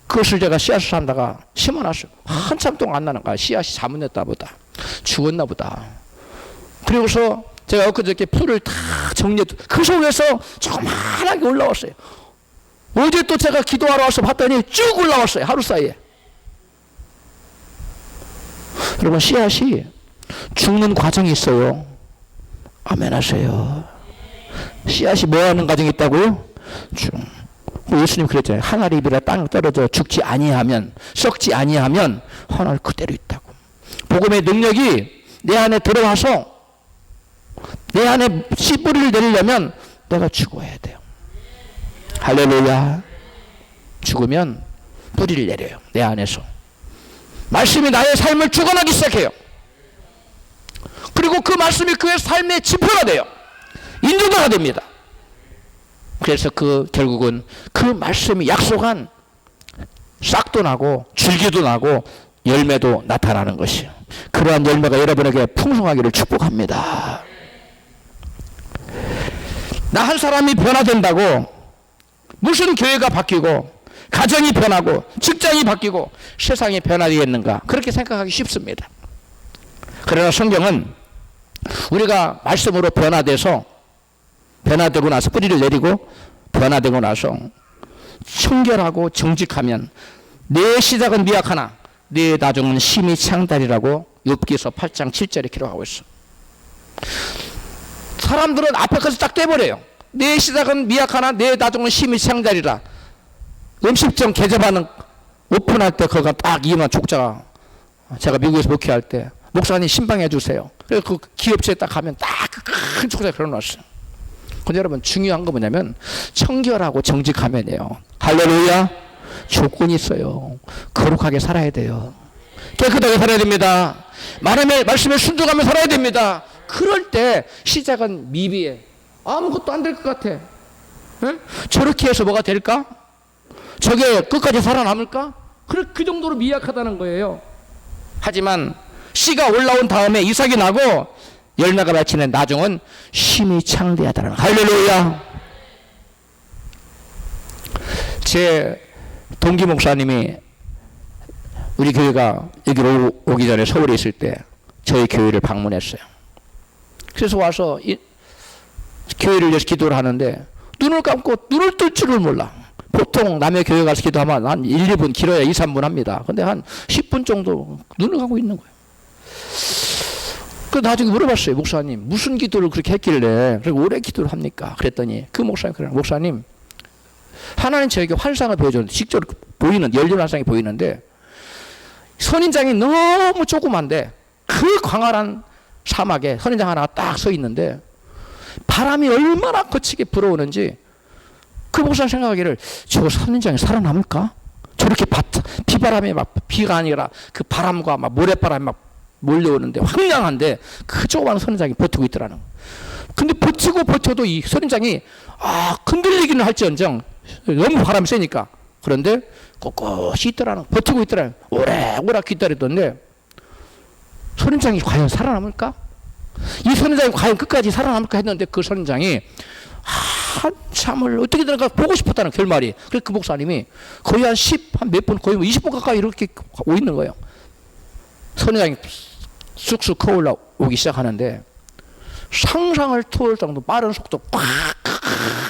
Speaker 1: 그것을 제가 씨앗을 산다가 심어놨어요. 한참 동안 안 나는 거야. 씨앗이 잘못냈다 보다. 죽었나 보다. 그리고서 제가 엊그저께 풀을 다 정리해도 그 속에서 조그만하게 올라왔어요. 어제 또 제가 기도하러 와서 봤더니 쭉 올라왔어요. 하루 사이에. 여러분 씨앗이 죽는 과정이 있어요. 아멘 하세요. 씨앗이 뭐 하는 과정이 있다고요? 예수님 그랬잖아요. 한 알의 잎이라 땅에 떨어져 죽지 아니하면, 썩지 아니하면 한 알 그대로 있다고. 복음의 능력이 내 안에 들어와서 내 안에 씨 뿌리를 내리려면 내가 죽어야 돼요. 할렐루야. 죽으면 뿌리를 내려요. 내 안에서. 말씀이 나의 삶을 죽어나기 시작해요. 그리고 그 말씀이 그의 삶의 지표가 돼요. 인도자가 됩니다. 그래서 결국은 그 말씀이 약속한 싹도 나고 줄기도 나고 열매도 나타나는 것이에요. 그러한 열매가 여러분에게 풍성하기를 축복합니다. 나 한 사람이 변화된다고 무슨 교회가 바뀌고 가정이 변하고 직장이 바뀌고 세상이 변화되겠는가, 그렇게 생각하기 쉽습니다. 그러나 성경은 우리가 말씀으로 변화되고 나서 뿌리를 내리고 변화되고 나서 청결하고 정직하면 내 시작은 미약하나 내 나중은 심히 창달이라고 욥기서 8장 7절에 기록하고 있어. 사람들은 앞에 것을 딱 떼버려요. 내 시작은 미약하나 내 나중은 심히 창달이라. 음식점 개점하는 오픈할 때 그거 딱 이만 족자가, 제가 미국에서 목회할 때 목사님 신방해 주세요. 그래서 그 기업체에 딱 가면 딱 큰 족자가 그려놨어요. 근데 여러분 중요한 거 뭐냐면 청결하고 정직하면요, 할렐루야, 조건이 있어요. 거룩하게 살아야 돼요. 깨끗하게 살아야 됩니다. 말씀에 순종하며 살아야 됩니다. 그럴 때 시작은 미비해. 아무것도 안 될 것 같아. 응? 저렇게 해서 뭐가 될까? 저게 끝까지 살아남을까? 그 정도로 미약하다는 거예요. 하지만 씨가 올라온 다음에 이삭이 나고 열매가 맺히는 나중은 심히 창대하다는 거예요. 할렐루야. 제 동기 목사님이 우리 교회가 여기로 오기 전에 서울에 있을 때 저희 교회를 방문했어요. 그래서 와서 교회를 위해서 기도를 하는데 눈을 감고 눈을 뜰 줄을 몰라. 보통 남의 교회 가서 기도하면 한 1, 2분, 길어야 2, 3분 합니다. 근데 한 10분 정도 눈을 감고 있는 거예요. 그래서 나중에 물어봤어요. 목사님 무슨 기도를 그렇게 했길래 그렇게 오래 기도를 합니까? 그랬더니 그 목사님 하나님 저에게 환상을 보여줬는데 직접 보이는 열린 환상이 보이는데 선인장이 너무 조그만데 그 광활한 사막에 선인장 하나가 딱 서 있는데 바람이 얼마나 거치게 불어오는지 그 목사님 생각하기를 저 선인장이 살아남을까? 저렇게 비바람에 막 비가 아니라 그 바람과 막 모래바람이 막 몰려오는데 황량한데 그 조그만 선인장이 버티고 있더라는 거예요. 근데 버텨도 이 선인장이 흔들리기는 할지언정 너무 바람이 세니까 그런데 꼿꼿이 있더라는, 버티고 있더라는, 오래 기다렸던데 선인장이 과연 살아남을까? 이 선인장이 과연 끝까지 살아남을까 했는데 그 선인장이 한참을 어떻게든 보고 싶었다는 결말이. 그래서 그 목사님이 거의 한 몇 분, 거의 20분 가까이 이렇게 오고 있는 거예요. 선회장이 쑥쑥 커올라오기 시작하는데 상상을 초월 정도 빠른 속도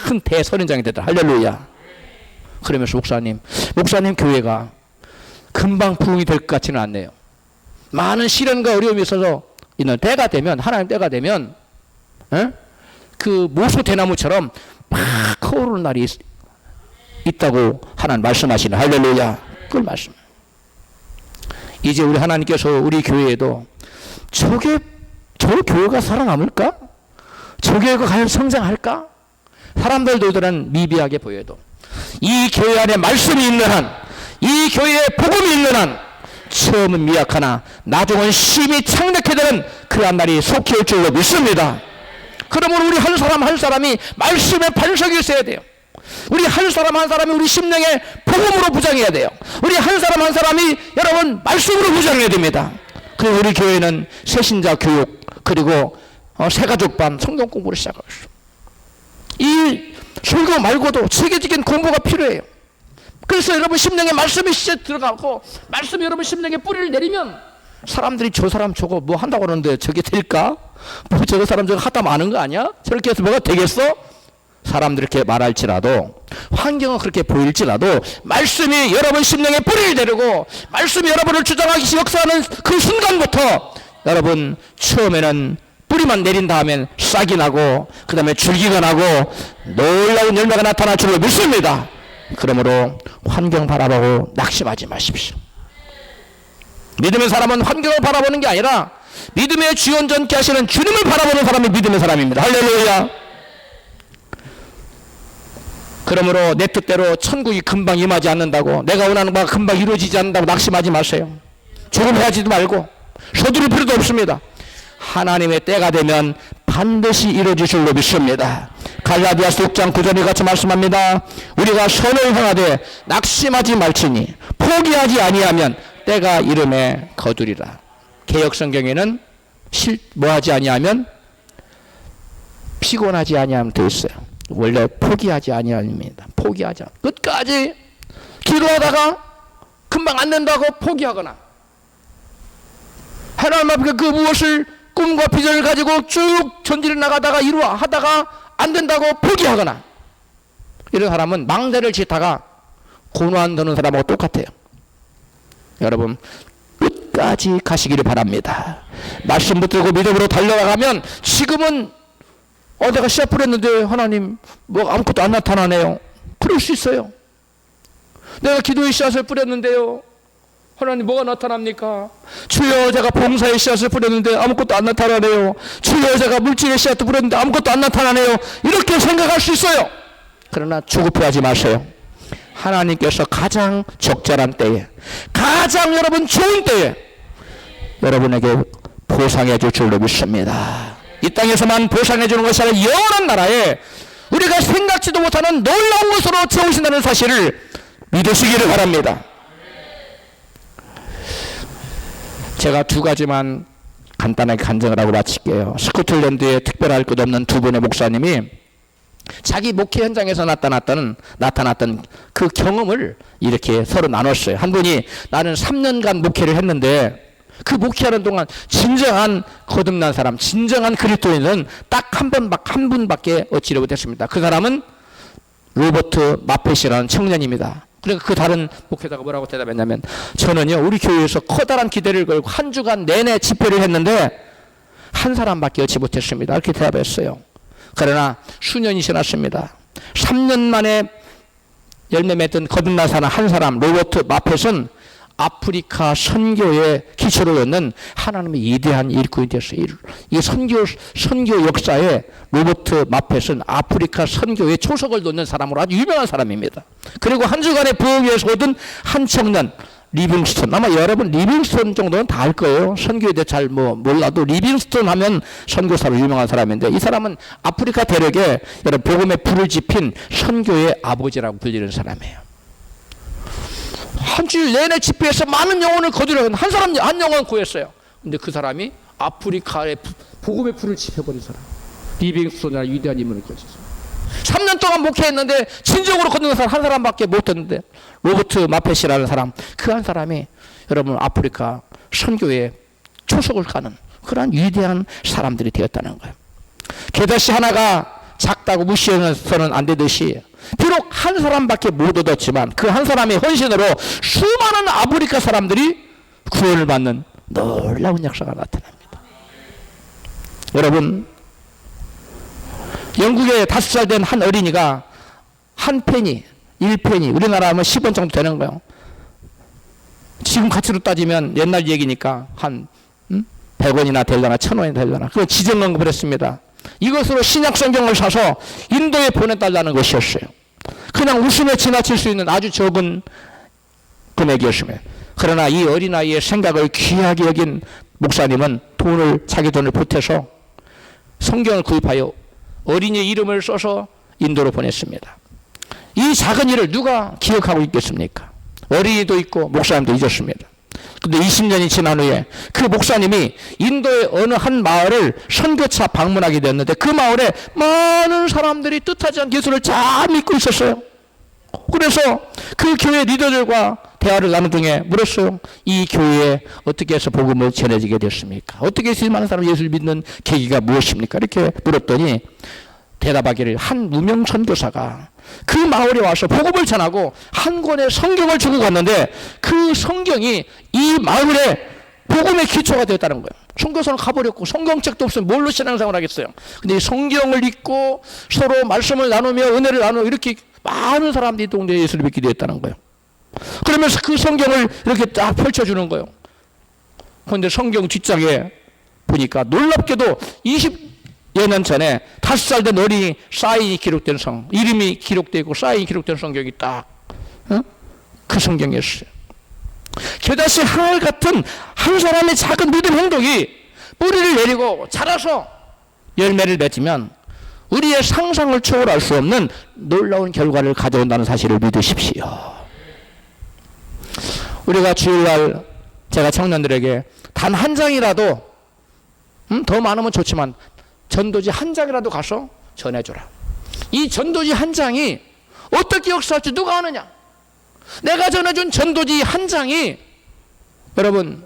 Speaker 1: 큰 대선인장이 되더라. 할렐루야. 그러면서 목사님 교회가 금방 부흥이 될 것 같지는 않네요. 많은 시련과 어려움이 있어서 있는 때가 되면, 하나님 때가 되면 그 모소 대나무처럼 막 커오르는 날이 있다고 하나님 말씀하시는. 할렐루야. 그걸 말씀. 이제 우리 하나님께서 우리 교회에도 저 교회가 살아남을까? 저 교회가 과연 성장할까? 사람들은 미비하게 보여도 이 교회 안에 말씀이 있는 한, 이 교회에 복음이 있는 한, 처음은 미약하나 나중은 심히 창백해 되는 그러한 날이 속히 올 줄로 믿습니다. 그러므로 우리 한 사람 한 사람이 말씀의 반석이 있어야 돼요. 우리 한 사람 한 사람이 우리 심령의 복음으로 부장해야 돼요. 우리 한 사람 한 사람이 여러분 말씀으로 부장해야 됩니다. 그리고 우리 교회는 새신자 교육, 그리고 새가족반 성경 공부를 시작했어요. 이 설교 말고도 체계적인 공부가 필요해요. 그래서 여러분 심령에 말씀이 시작 들어가고, 말씀이 여러분 심령에 뿌리를 내리면 사람들이 저 사람 저거 뭐 한다고 하는데 저게 될까? 뭐 저 사람 저거 하다 마는 거 아니야? 저렇게 해서 뭐가 되겠어? 사람들이 이렇게 말할지라도, 환경은 그렇게 보일지라도, 말씀이 여러분 심령에 뿌리를 내리고 말씀이 여러분을 주장하기 역사하는 그 순간부터 여러분 처음에는 뿌리만 내린 다음엔 싹이 나고 그 다음에 줄기가 나고 놀라운 열매가 나타날 줄로 믿습니다. 그러므로 환경 바라보고 낙심하지 마십시오. 믿음의 사람은 환경을 바라보는 게 아니라 믿음의 주연전케 하시는 주님을 바라보는 사람이 믿음의 사람입니다. 할렐루야. 그러므로 내 뜻대로 천국이 금방 임하지 않는다고, 내가 원하는 바가 금방 이루어지지 않는다고 낙심하지 마세요. 조급해하지도 말고 서두를 필요도 없습니다. 하나님의 때가 되면 반드시 이루어질 줄로 믿습니다. 갈라디아서 6장 9절에 같이 말씀합니다. 우리가 선을 행하되 낙심하지 말지니 포기하지 아니하면 때가 이름에 거두리라. 개역성경에는 뭐하지 아니하면, 피곤하지 아니하면 되어 있어요. 원래 포기하지 아니합니다. 포기하자. 끝까지 기도하다가 금방 안 된다고 포기하거나, 하나님 앞에 그 무엇을 꿈과 비전을 가지고 쭉 전진해 나가다가 하다가 안 된다고 포기하거나, 이런 사람은 망대를 짓다가 고노한 드는 사람하고 똑같아요. 여러분 끝까지 가시기를 바랍니다. 말씀 붙들고 믿음으로 달려가면, 지금은 내가 씨앗 뿌렸는데 하나님 뭐 아무것도 안 나타나네요. 그럴 수 있어요. 내가 기도의 씨앗을 뿌렸는데요, 하나님 뭐가 나타납니까? 주여 제가 봉사의 씨앗을 뿌렸는데 아무것도 안 나타나네요. 주여 제가 물질의 씨앗도 뿌렸는데 아무것도 안 나타나네요. 이렇게 생각할 수 있어요. 그러나 조급해하지 마세요. 하나님께서 가장 적절한 때에, 가장 여러분 좋은 때에 여러분에게 보상해 줄 줄로 믿습니다. 이 땅에서만 보상해 주는 것이 아니라 영원한 나라에 우리가 생각지도 못하는 놀라운 것으로 채우신다는 사실을 믿으시기를 바랍니다. 제가 두 가지만 간단하게 간증을 하고 마칠게요. 스코틀랜드에 특별할 것 없는 두 분의 목사님이 자기 목회 현장에서 나타났던 그 경험을 이렇게 서로 나눴어요. 한 분이 나는 3년간 목회를 했는데 그 목회하는 동안 진정한 거듭난 사람, 진정한 그리스도인은 딱 한 분밖에 얻지를 못했습니다. 그 사람은 로버트 마펫이라는 청년입니다. 그러니까 그 다른 목회자가 뭐라고 대답했냐면, 저는요 우리 교회에서 커다란 기대를 걸고 한 주간 내내 집회를 했는데 한 사람밖에 얻지 못했습니다. 이렇게 대답했어요. 그러나 수년이 지났습니다. 3년 만에 열매 맺은 거듭난 사람 한 사람, 로버트 마펫은 아프리카 선교의 기초를 얻는 하나님의 위대한 일꾼이 됐어요. 이 선교 역사에 로버트 마펫은 아프리카 선교의 초석을 놓는 사람으로 아주 유명한 사람입니다. 그리고 한 주간의 부흥회에서 얻은 한 청년 리빙스턴, 아마 여러분 리빙스턴 정도는 다 알 거예요. 선교에 대해 잘 몰라도 리빙스턴 하면 선교사로 유명한 사람인데, 이 사람은 아프리카 대륙에 여러분 복음의 불을 지핀 선교의 아버지라고 불리는 사람이에요. 한 주일 내내 집회에서 많은 영혼을 거두려 한 사람, 한 영혼 구했어요. 근데 그 사람이 아프리카의 복음의 불을 지펴버린 사람, 리빙스턴이라는 위대한 인물을 거쳤어요. 3년 동안 목회했는데 진정으로 건너는 사람 한 사람밖에 못 됐는데, 로버트 마펫이라는 사람, 그 한 사람이 여러분 아프리카 선교에 초석을 가는 그러한 위대한 사람들이 되었다는 거예요. 게다시 하나가 작다고 무시해서는 안 되듯이, 비록 한 사람밖에 못 얻었지만 그 한 사람의 헌신으로 수많은 아프리카 사람들이 구원을 받는 놀라운 역사가 나타납니다. 여러분, 영국에 5살 된 한 어린이가 한 페니, 1페니, 우리나라 하면 10원 정도 되는 거예요. 지금 가치로 따지면 옛날 얘기니까 한 100원이나 되려나 1000원이나 되려나, 그걸 지정언급을 했습니다. 이것으로 신약 성경을 사서 인도에 보내달라는 것이었어요. 그냥 웃으며 지나칠 수 있는 아주 적은 금액이었습니다. 그러나 이 어린아이의 생각을 귀하게 여긴 목사님은 자기 돈을 보태서 성경을 구입하여 어린이의 이름을 써서 인도로 보냈습니다. 이 작은 일을 누가 기억하고 있겠습니까? 어린이도 있고 목사님도 잊었습니다. 근데 20년이 지난 후에 그 목사님이 인도의 어느 한 마을을 선교차 방문하게 됐는데, 그 마을에 많은 사람들이 뜻하지 않게 예수를 잘 믿고 있었어요. 그래서 그 교회 리더들과 대화를 나눈 중에 물었어요. 이 교회에 어떻게 해서 복음을 전해지게 됐습니까? 어떻게 해서 많은 사람이 예수를 믿는 계기가 무엇입니까? 이렇게 물었더니 대답하기를, 한 무명 선교사가 그 마을에 와서 복음을 전하고 한 권의 성경을 주고 갔는데 그 성경이 이 마을에 복음의 기초가 되었다는 거예요. 선교사는 가버렸고 성경책도 없으면 뭘로 신앙생활을 하겠어요. 근데 이 성경을 읽고 서로 말씀을 나누며 은혜를 나누며 이렇게 많은 사람들이 동네에 예수를 믿게 되었다는 거예요. 그러면서 그 성경을 이렇게 딱 펼쳐주는 거예요. 그런데 성경 뒷장에 보니까 놀랍게도 20여 년 전에 5살 된 어린이 사인이 기록된 이름이 기록되어 있고 사인이 기록된 성경이 딱 그 성경이었어요. 게다시 하늘 같은 한 사람의 작은 믿음 행동이 뿌리를 내리고 자라서 열매를 맺으면 우리의 상상을 초월할 수 없는 놀라운 결과를 가져온다는 사실을 믿으십시오. 우리가 주일날 제가 청년들에게 단 한 장이라도, 더 많으면 좋지만 전도지 한 장이라도 가서 전해줘라. 이 전도지 한 장이 어떻게 역사할지 누가 아느냐? 내가 전해준 전도지 한 장이, 여러분,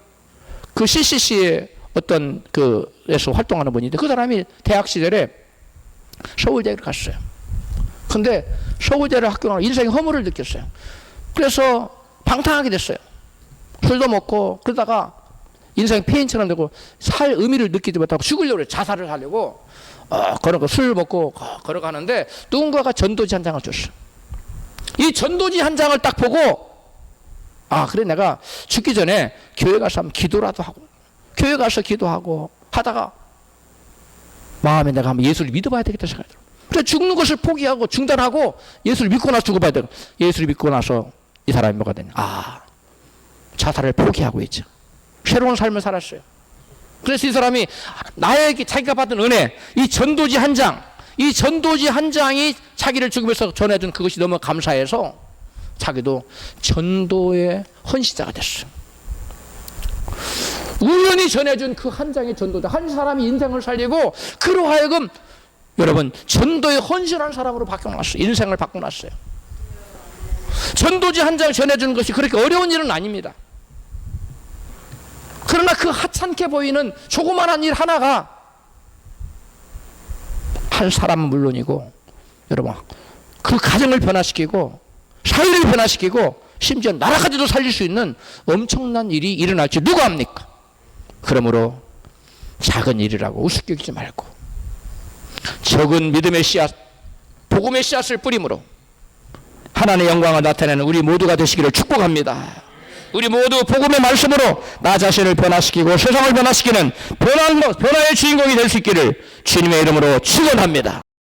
Speaker 1: 그 CCC의 어떤 그에서 활동하는 분인데 그 사람이 대학 시절에 서울대를 갔어요. 근데 서울대를 학교가 인생의 허물을 느꼈어요. 그래서 방탕하게 됐어요. 술도 먹고 그러다가 인생 폐인처럼 되고 살 의미를 느끼지 못하고 죽으려고 그래요. 자살을 하려고 술 먹고 걸어가는데 누군가가 전도지 한 장을 줬어요. 이 전도지 한 장을 딱 보고, 그래 내가 죽기 전에 교회 가서 한번 기도라도 하고, 교회 가서 기도하고 하다가 마음에 내가 한번 예수를 믿어봐야 되겠다 생각이 들어요. 그래 죽는 것을 포기하고 중단하고 예수를 믿고 나서 죽어봐야 되고, 예수를 믿고 나서 이 사람이 뭐가 되냐? 자살을 포기하고 있죠. 새로운 삶을 살았어요. 그래서 이 사람이 나에게 자기가 받은 은혜, 이 전도지 한 장이 자기를 죽으면서 전해준 그것이 너무 감사해서 자기도 전도의 헌신자가 됐어요. 우연히 전해준 그 한 장의 전도자, 한 사람이 인생을 살리고 그로 하여금 여러분 전도에 헌신한 사람으로 바꿔놨어요. 인생을 바꿔놨어요. 전도지 한 장 전해주는 것이 그렇게 어려운 일은 아닙니다. 그러나 그 하찮게 보이는 조그만한 일 하나가 한 사람은 물론이고, 여러분, 그 가정을 변화시키고 사회를 변화시키고 심지어 나라까지도 살릴 수 있는 엄청난 일이 일어날지 누가 합니까? 그러므로 작은 일이라고 우습게 여기지 말고 적은 믿음의 씨앗, 복음의 씨앗을 뿌림으로 하나님의 영광을 나타내는 우리 모두가 되시기를 축복합니다. 우리 모두 복음의 말씀으로 나 자신을 변화시키고 세상을 변화시키는 변화의 주인공이 될 수 있기를 주님의 이름으로 축원합니다.